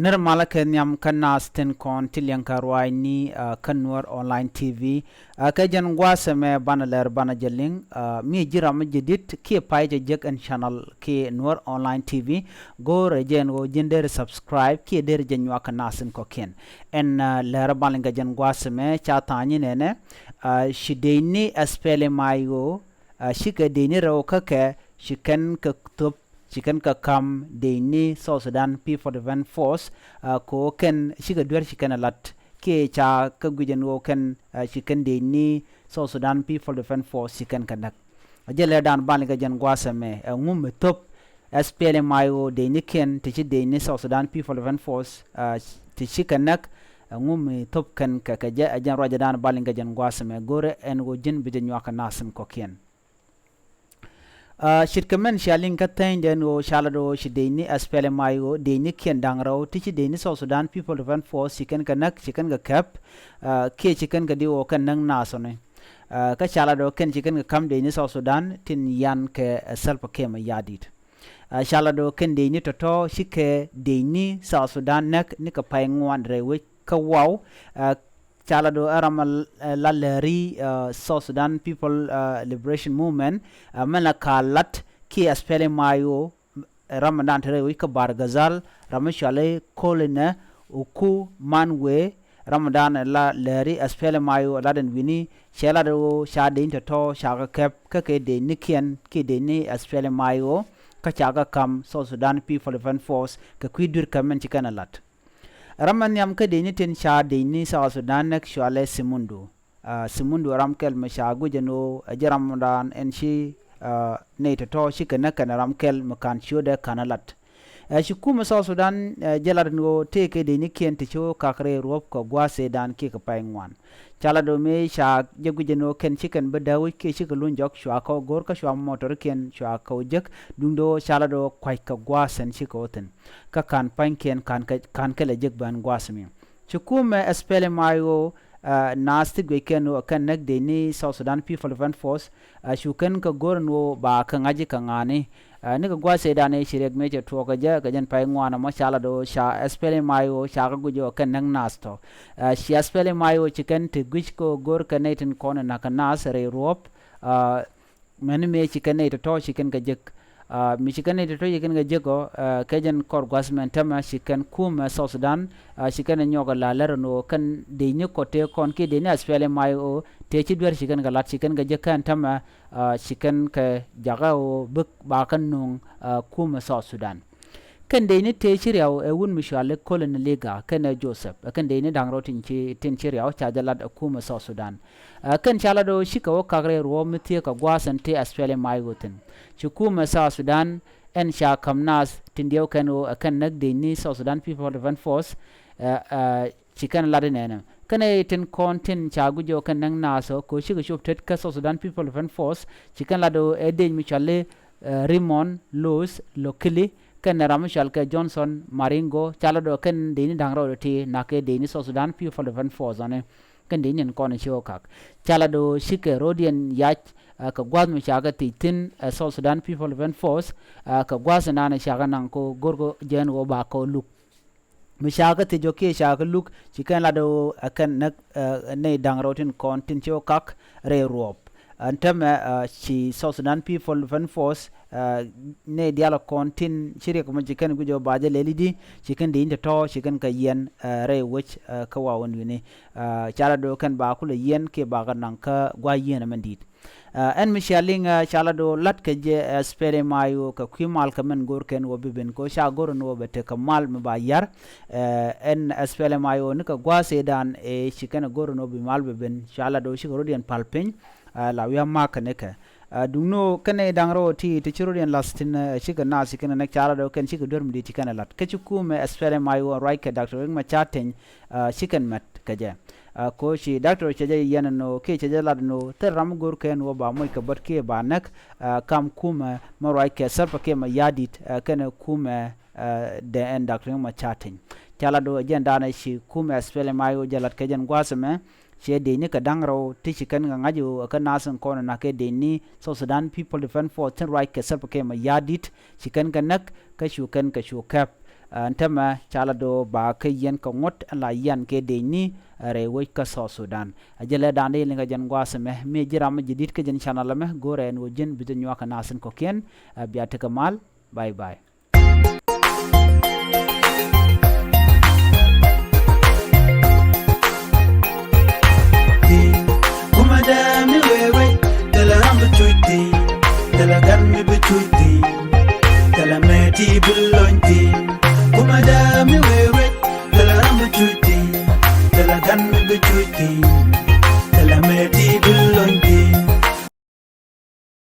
nirmala kenyam kana sten kon tilyan karwai ni kan Nuer online tv ka jan gwasa me bana ler bana jeling mi jira ma jedit ki page jek en channel ki Nuer online tv go rejen go jinder subscribe ki der jenwa kana sen ko ken en ler bana ga jan gwasa me cha tani nene shideni SPLM IO shika deni ro ka ke shikan ka top chicken ka kam deni South Sudan People Defense Force ko ken shiga dwer chicken alat ke cha ka gujen wo ken chicken deni South Sudan People Defense Force chicken kanak ajele dan ban ga jan gwasa me ngum top SPLM IO deni ken ti deni South Sudan People Defense Force ti chicken nak ngum top kan ka jan roja dan ban ga jan gwasa me gore en go jin bi jan waka nasen ko ken shirkamen shaling katain den o shalado shideni SPLM IO deni ken dangrao tichi deni South Sudan People Defense Force chicken kanak chicken ga cap ke chicken ga diwo kan nang nasone ka shalado ken chicken ga kam deni South Sudan tin yan ke selpa kema yadit shalado ken deni toto shike deni South Sudan nak nika pay ngwan rewe ka wow chalado aramal laleri South Sudan People Liberation Movement mala kalat ki SPLM IO ramadan tere wi ka bargazal ramashale kolina uku manwe ramadan la leri SPLM IO laden wini chalado shade into shaga kep ka ke de nikian ki de ni SPLM IO ka chaga kam South Sudan People Defense Force ka kwidur kamen chikanalat raman yam ka deni ten sha deni South Sudan nak shwale simundu ramkel mashagu jeno jaramdan en shi ne to shi kana kana ramkel makan shode kanalat shi kuma South Sudan jalar no teke deni ken te cho kakre rop ko gwase dan ki ka paingwan chala do me sha jagu jeno ken chicken badawi ke shi kalun jok shwa ko gor ka shwa motor ken shwa ko jek dundo chala do kwai ka gwasen shi ko ten ka kan pain ken kan kala jek ban gwasmi chukuma SPLM IO nasti gwekeno kan nak deni South Sudan People Defense Force shukan ka gor no ba kan aji kan ani ni ka gwase dane shirek meje to ka ja ka jan pai ngwana ma shala do sha SPLM IO sha ka gujo kan nang nasto shi SPLM IO chicken te gwishko gor kanetin kona na kan nas re rop mani me chicken ne to chicken ka jek mi chicken ne to chicken ka jeko ka jan kor gwasmen tama chicken kuma South Sudan chicken nyoga la lerno kan de ni kote kon ke de ni SPLM IO te chi dwer chicken ga lat chicken ga jekan tama chicken ka jaga o buk ba kan nung kuma South Sudan kan de ni te chiriaw e wun mi shale kolon lega kan Joseph kan de ni dang rotin chi tin chiriaw cha jalat kuma South Sudan kan chala do shika o kagre ro mitie ka gwasan te SPLM IO tin kuma South Sudan en sha kamnas tindiaw kan o kan nak de ni South Sudan People Defense Force chicken ladenena kana tin content chagu jo kan nang naso ko shiga shop tet ka South Sudan People Defense Force chicken lado eden mi chale Rimon Los Lokili kan ramashal ka Johnson Maringo chala do kan deni dangro ti nake deni South Sudan People Defense Force ane kan deni kon shokak chala do shike rodian yach ka gwaz mi chaga tin South Sudan People Defense Force ka gwaz nana chaga nang ko gorgo jen go ba ko luk mishaga te joke shaga luk chikan lado akan nak ne dangrotin kon tin chokak re rop antam chi South Sudan People Defense Force ne dialo kon tin chiri ko chikan gujo baje lelidi chikan de to chikan ka yen re which ka wawon wini chala do kan ba kula yen ke ba nang ka gwa yen mandit en mishaling chala do lat ke je SPLM IO ka kwimal ka men gor ken wobiben ko sha gor no bete ka mal me ba yar en SPLM IO ne ka gwa sedan e chikan gor no bi mal beben chala do shi gorodian palpen la wiya maka ne ka dungno kane dangro ti chirodian lastin shiga na sikana na chala do ken shiga dorm di tikana lat ke chukume SPLM IO right ka Dr. ma chaten shikan mat kaje ko shi Dr. chaje yan no ke chaje lad no ter ram gor ken wo ba moy ka bat ke ba nak kam kuma ma right ke sarpa ke ma yadit kana kuma de en Dr. ma chaten chala do agenda na shi kuma SPLM IO jalat ke jan gwasame she deni ka dangro tichi kan ngaju ka nasan kono na ke deni South Sudan People Defense Force right ke sarpa ke ma yadit chikan kanak ka shukan ka shukap ntama chala do ba ke yen ko ngot la yan ke de ni re wo ka so Sudan ajele dande linga jan gwasa me jiram jidit ke jan channel me gore no jin bitu nyaka nasin ko ken biate kamal bye bye